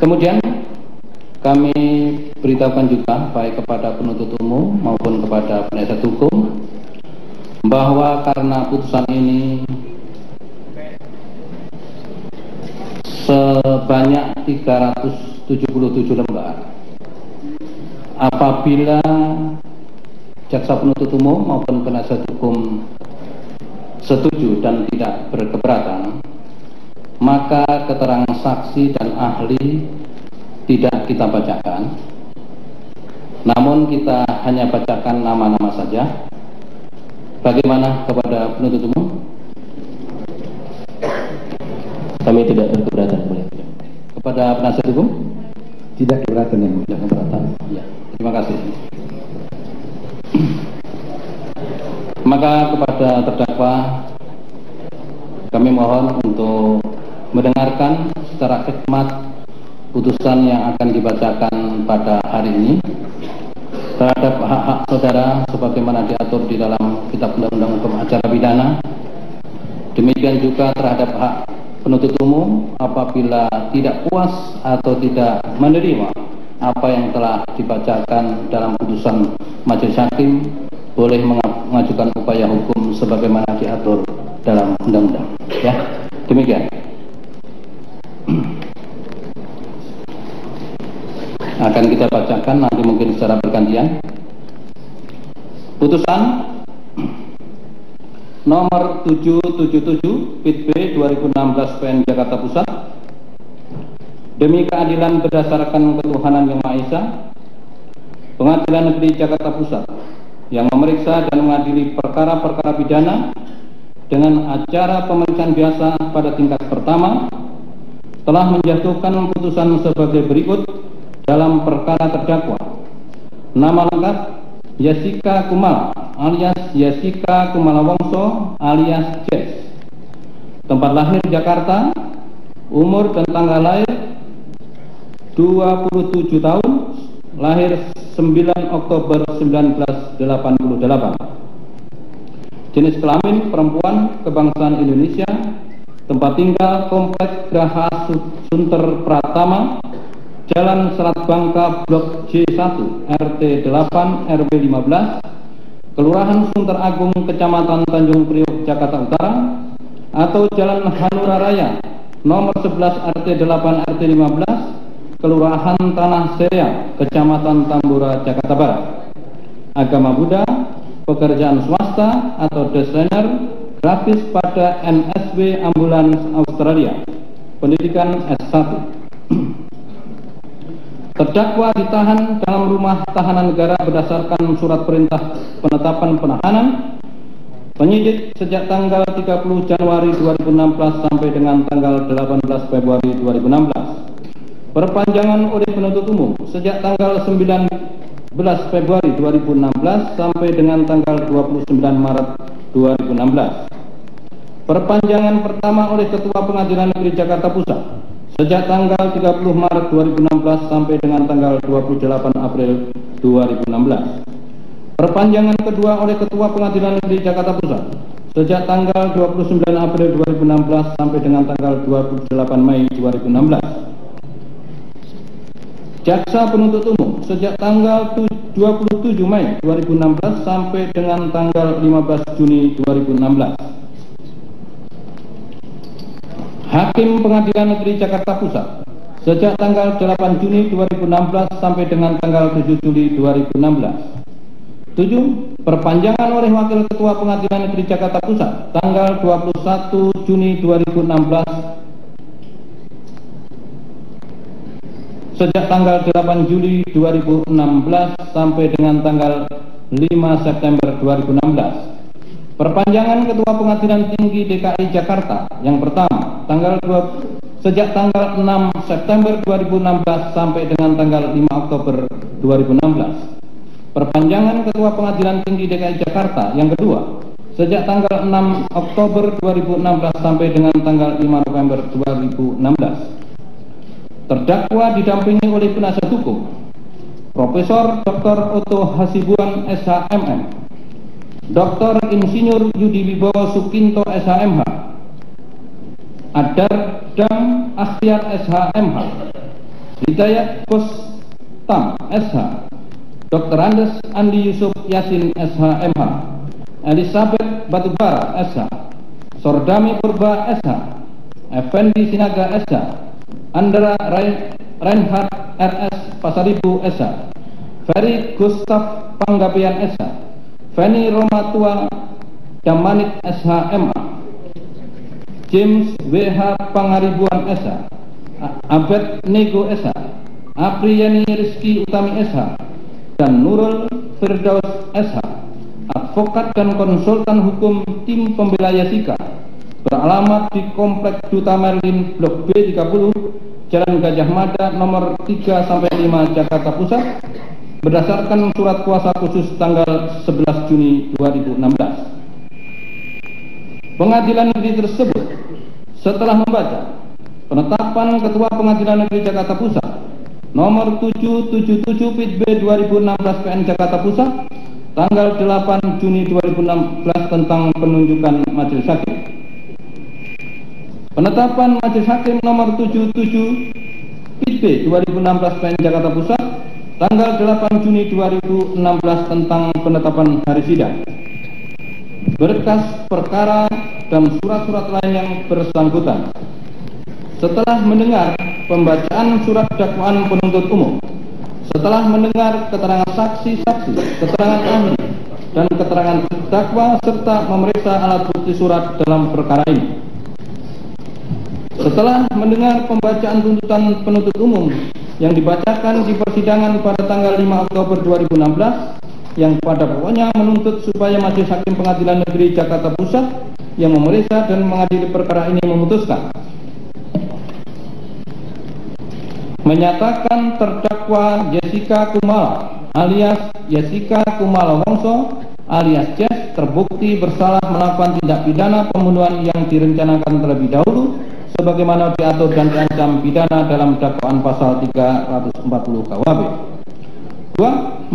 Kemudian kami beritahukan juga baik kepada penuntut umum maupun kepada penasihat hukum bahwa karena putusan ini sebanyak 377 lembar, apabila jaksa penuntut umum maupun penasihat hukum setuju dan tidak berkeberatan, maka keterangan saksi dan ahli tidak kita bacakan, namun kita hanya bacakan nama-nama saja. Bagaimana kepada penuntut umum? Kami tidak berkeberatan. Kepada penasihat hukum? Tidak keberatan, yang mulia. Keberatan. Ya, terima kasih. Maka kepada terdakwa kami mohon untuk mendengarkan secara khidmat putusan yang akan dibacakan pada hari ini terhadap hak-hak saudara sebagaimana diatur di dalam Kitab Undang-Undang Hukum Acara Pidana. Demikian juga terhadap hak penuntut umum apabila tidak puas atau tidak menerima apa yang telah dibacakan dalam putusan majelis hakim, boleh mengajukan upaya hukum sebagaimana diatur dalam undang-undang. Ya, demikian. Akan kita bacakan nanti mungkin secara bergantian. Putusan nomor 777 PIT B 2016 PN Jakarta Pusat, demi keadilan berdasarkan ketuhanan Yang Maha Esa, Pengadilan Negeri Jakarta Pusat yang memeriksa dan mengadili perkara-perkara pidana dengan acara pemeriksaan biasa pada tingkat pertama telah menjatuhkan putusan sebagai berikut dalam perkara terdakwa. Nama lengkap Jessica Kumala alias Jessica Kumala Wongso alias Jess. Tempat lahir Jakarta, umur dan tanggal lahir 27 tahun, lahir 9 Oktober 1988. Jenis kelamin perempuan, kebangsaan Indonesia. Tempat tinggal Komplek Graha Sunter Pratama, Jalan Serat Bangka, Blok J1, RT 8 RW 15, Kelurahan Sunter Agung, Kecamatan Tanjung Priok, Jakarta Utara, atau Jalan Hanura Raya, nomor 11 RT 8 RT 15, Kelurahan Tanah Seria, Kecamatan Tambora, Jakarta Barat. Agama Buddha, pekerjaan swasta atau desainer grafis pada NSW Ambulans Australia, pendidikan S1. Terdakwa ditahan dalam rumah tahanan negara berdasarkan surat perintah penetapan penahanan penyidik sejak tanggal 30 Januari 2016 sampai dengan tanggal 18 Februari 2016. Perpanjangan oleh penuntut umum sejak tanggal 19 Februari 2016 sampai dengan tanggal 29 Maret 2016. Perpanjangan pertama oleh Ketua Pengadilan Negeri Jakarta Pusat sejak tanggal 30 Maret 2016 sampai dengan tanggal 28 April 2016. Perpanjangan kedua oleh Ketua Pengadilan Negeri Jakarta Pusat sejak tanggal 29 April 2016 sampai dengan tanggal 28 Mei 2016. Jaksa penuntut umum sejak tanggal 27 Mei 2016 sampai dengan tanggal 15 Juni 2016. Hakim Pengadilan Negeri Jakarta Pusat sejak tanggal 8 Juni 2016 sampai dengan tanggal 7 Juli 2016. 7. Perpanjangan oleh Wakil Ketua Pengadilan Negeri Jakarta Pusat tanggal 21 Juni 2016 sejak tanggal 8 Juli 2016 sampai dengan tanggal 5 September 2016. Perpanjangan Ketua Pengadilan Tinggi DKI Jakarta yang pertama sejak tanggal 6 September 2016 sampai dengan tanggal 5 Oktober 2016. Perpanjangan Ketua Pengadilan Tinggi DKI Jakarta yang kedua sejak tanggal 6 Oktober 2016 sampai dengan tanggal 5 November 2016. Terdakwa didampingi oleh penasihat hukum Profesor Dr. Otto Hasibuan SHMM, Dr. Insinyur Yudi Wibowo Sukinto SHMH, Adar Dam Akhyar SHMH, Hidayat Kostam SH, Dr. Andes Andi Yusuf Yasin SH MH, Elizabeth Batubara SH, Sordami Purba SH, Effendi Sinaga SH, Andra Reinhard RS Pasaribu SH, Ferry Gustaf Panggabean SH, Feni Romatua Damanik SH MA, James WH Pangaribuan SH, Abed Nego SH, Apriyani Rizky Utami SH, dan Nurul Firdaus SH, advokat dan konsultan hukum tim pembela Yasika, beralamat di Komplek Duta Merlin Blok B30, Jalan Gajah Mada nomor 3-5 Jakarta Pusat, berdasarkan surat kuasa khusus tanggal 11 Juni 2016. Pengadilan negeri tersebut setelah membaca penetapan Ketua Pengadilan Negeri Jakarta Pusat nomor 777 PIT B 2016 PN Jakarta Pusat tanggal 8 Juni 2016 tentang penunjukan majelis hakim. Penetapan majelis hakim nomor 77 PIT B 2016 PN Jakarta Pusat tanggal 8 Juni 2016 tentang penetapan hari sidang. Berkas perkara dan surat-surat lain yang bersangkutan. Setelah mendengar pembacaan surat dakwaan penuntut umum, setelah mendengar keterangan saksi-saksi, keterangan ahli, dan keterangan terdakwa serta memeriksa alat bukti surat dalam perkara ini, setelah mendengar pembacaan tuntutan penuntut umum yang dibacakan di persidangan pada tanggal 5 Oktober 2016 yang pada pokoknya menuntut supaya Majelis Hakim Pengadilan Negeri Jakarta Pusat yang memeriksa dan mengadili perkara ini memutuskan menyatakan terdakwa Jessica Kumala alias Jessica Kumala Wongso alias Jess terbukti bersalah melakukan tindak pidana pembunuhan yang direncanakan terlebih dahulu sebagaimana diatur dan diancam pidana dalam dakwaan pasal 340 KUHP. 2.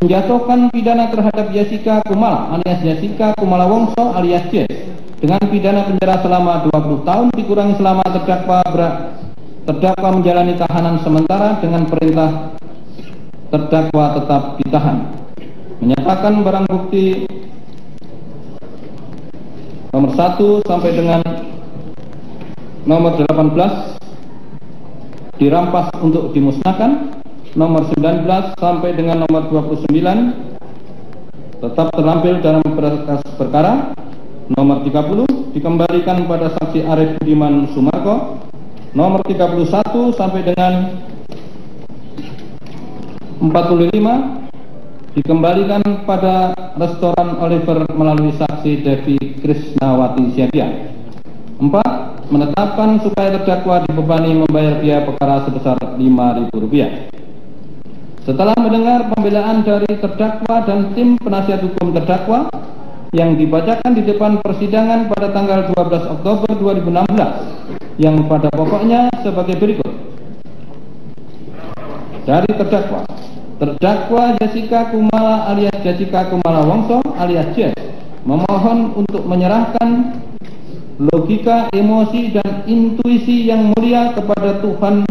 Menjatuhkan pidana terhadap Jessica Kumala alias Jessica Kumala Wongso alias Jess dengan pidana penjara selama 20 tahun dikurangi selama terdakwa menjalani tahanan sementara dengan perintah terdakwa tetap ditahan. Menyatakan barang bukti nomor 1 sampai dengan nomor 18 dirampas untuk dimusnahkan. Nomor 19 sampai dengan nomor 29 tetap terlampir dalam berkas perkara. Nomor 30 dikembalikan pada saksi Arif Budiman Sumarko. Nomor 31 sampai dengan 45 dikembalikan pada restoran Oliver melalui saksi Devi Krisnawati Siagia. 4. Menetapkan supaya terdakwa dibebani membayar biaya perkara sebesar Rp5.000. Setelah mendengar pembelaan dari terdakwa dan tim penasihat hukum terdakwa yang dibacakan di depan persidangan pada tanggal 12 Oktober 2016 yang pada pokoknya sebagai berikut. Dari terdakwa Jessica Kumala alias Jessica Kumala Wongso alias Jess memohon untuk menyerahkan logika, emosi, dan intuisi yang mulia kepada Tuhan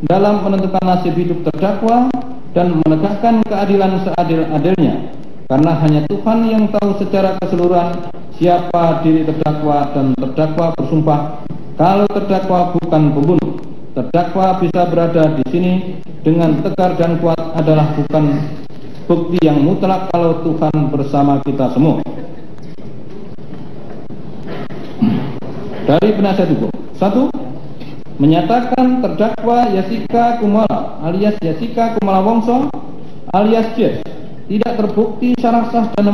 dalam menentukan nasib hidup terdakwa dan menegakkan keadilan seadil-adilnya, karena hanya Tuhan yang tahu secara keseluruhan siapa diri terdakwa, dan terdakwa bersumpah kalau terdakwa bukan pembunuh. Terdakwa bisa berada di sini dengan tegar dan kuat adalah bukan bukti yang mutlak kalau Tuhan bersama kita semua. Dari penasihat hukum. 1. Menyatakan terdakwa Jessica Kumala alias Jessica Kumala Wongso alias Jess tidak terbukti secara sah dan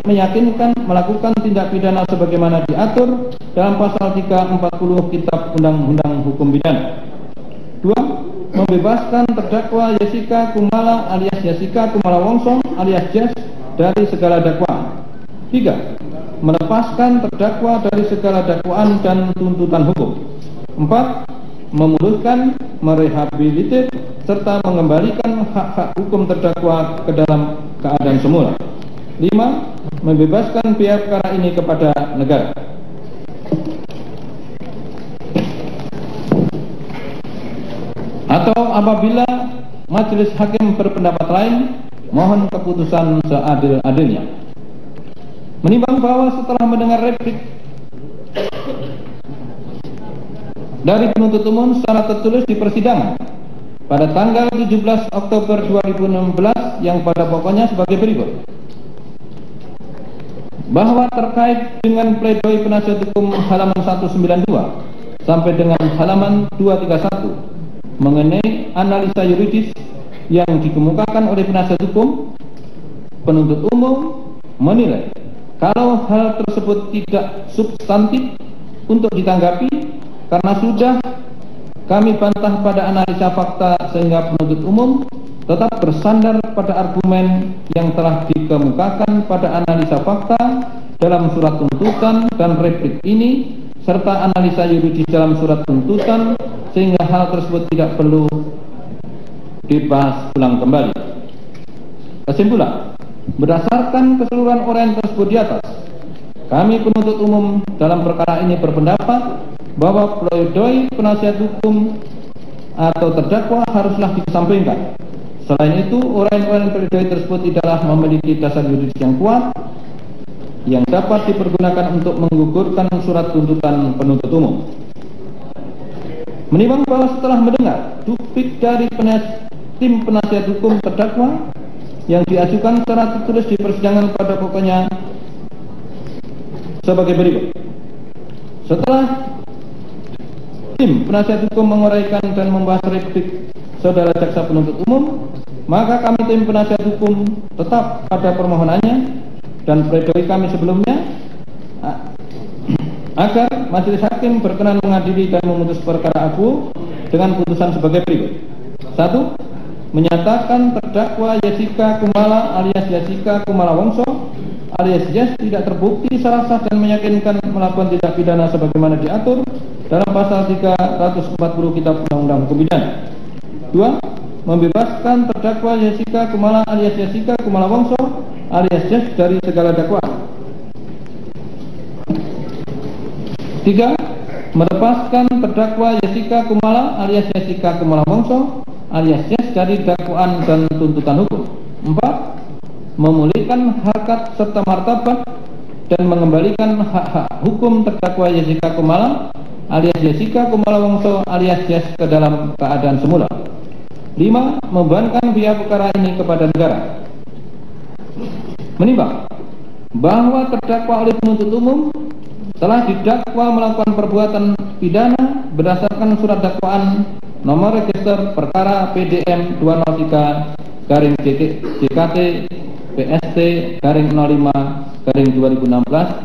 meyakinkan melakukan tindak pidana sebagaimana diatur dalam pasal 340 Kitab Undang-Undang Hukum Pidana. 2. Membebaskan terdakwa Jessica Kumala alias Jessica Kumala Wongso alias Jess dari segala dakwaan. 3. Melepaskan terdakwa dari segala dakwaan dan tuntutan hukum. 4. Memuluskan, merehabilitir, serta mengembalikan hak-hak hukum terdakwa ke dalam keadaan semula. 5. Membebaskan biaya perkara ini kepada negara. Atau apabila majelis hakim berpendapat lain, mohon keputusan seadil-adilnya. Menimbang bahwa setelah mendengar replik dari penuntut umum secara tertulis di persidangan pada tanggal 17 Oktober 2016 yang pada pokoknya sebagai berikut. Bahwa terkait dengan pledoi penasihat hukum halaman 192 sampai dengan halaman 231 mengenai analisa yuridis yang dikemukakan oleh penasihat hukum, penuntut umum menilai kalau hal tersebut tidak substantif untuk ditanggapi karena sudah kami bantah pada analisa fakta, sehingga penuntut umum tetap bersandar pada argumen yang telah dikemukakan pada analisa fakta dalam surat tuntutan dan replik ini serta analisa yuridis dalam surat tuntutan, sehingga hal tersebut tidak perlu dibahas ulang kembali. Kesimpulan, berdasarkan keseluruhan uraian tersebut di atas, kami penuntut umum dalam perkara ini berpendapat bahwa pledoi penasihat hukum atau terdakwa haruslah dikesampingkan. Selain itu, uraian-uraian pledoi tersebut tidaklah memiliki dasar yuridis yang kuat yang dapat dipergunakan untuk menggugurkan surat tuntutan penuntut umum. Menimbang bahwa setelah mendengar duplik dari tim penasihat hukum terdakwa yang diajukan secara tertulis di persidangan pada pokoknya sebagai berikut. Setelah tim penasihat hukum menguraikan dan membahas replik saudara jaksa penuntut umum, maka kami tim penasihat hukum tetap pada permohonannya dan pledoi kami sebelumnya agar majelis hakim berkenan mengadili dan memutus perkara aku dengan putusan sebagai berikut. 1. Menyatakan terdakwa Jessica Kumala alias Jessica Kumala Wongso alias Yes tidak terbukti secara sah dan meyakinkan melakukan tindak pidana sebagaimana diatur dalam pasal 340 Kitab Undang-Undang Hukum Pidana. 2. Membebaskan terdakwa Jessica Kumala alias Jessica Kumala Wongso alias Yes dari segala dakwaan. 3. Melepaskan terdakwa Jessica Kumala alias Jessica Kumala Wongso alias Yes dari dakwaan dan tuntutan hukum. 4. Memulihkan harkat serta martabat dan mengembalikan hak-hak hukum terdakwa Jessica Kumala alias Jessica Kumala Wongso alias Yes ke dalam keadaan semula. 5. Membebankan biaya perkara ini kepada negara. Menimbang bahwa terdakwa oleh penuntut umum telah didakwa melakukan perbuatan pidana berdasarkan surat dakwaan nomor register perkara PDM 203/JKT PST/05/2016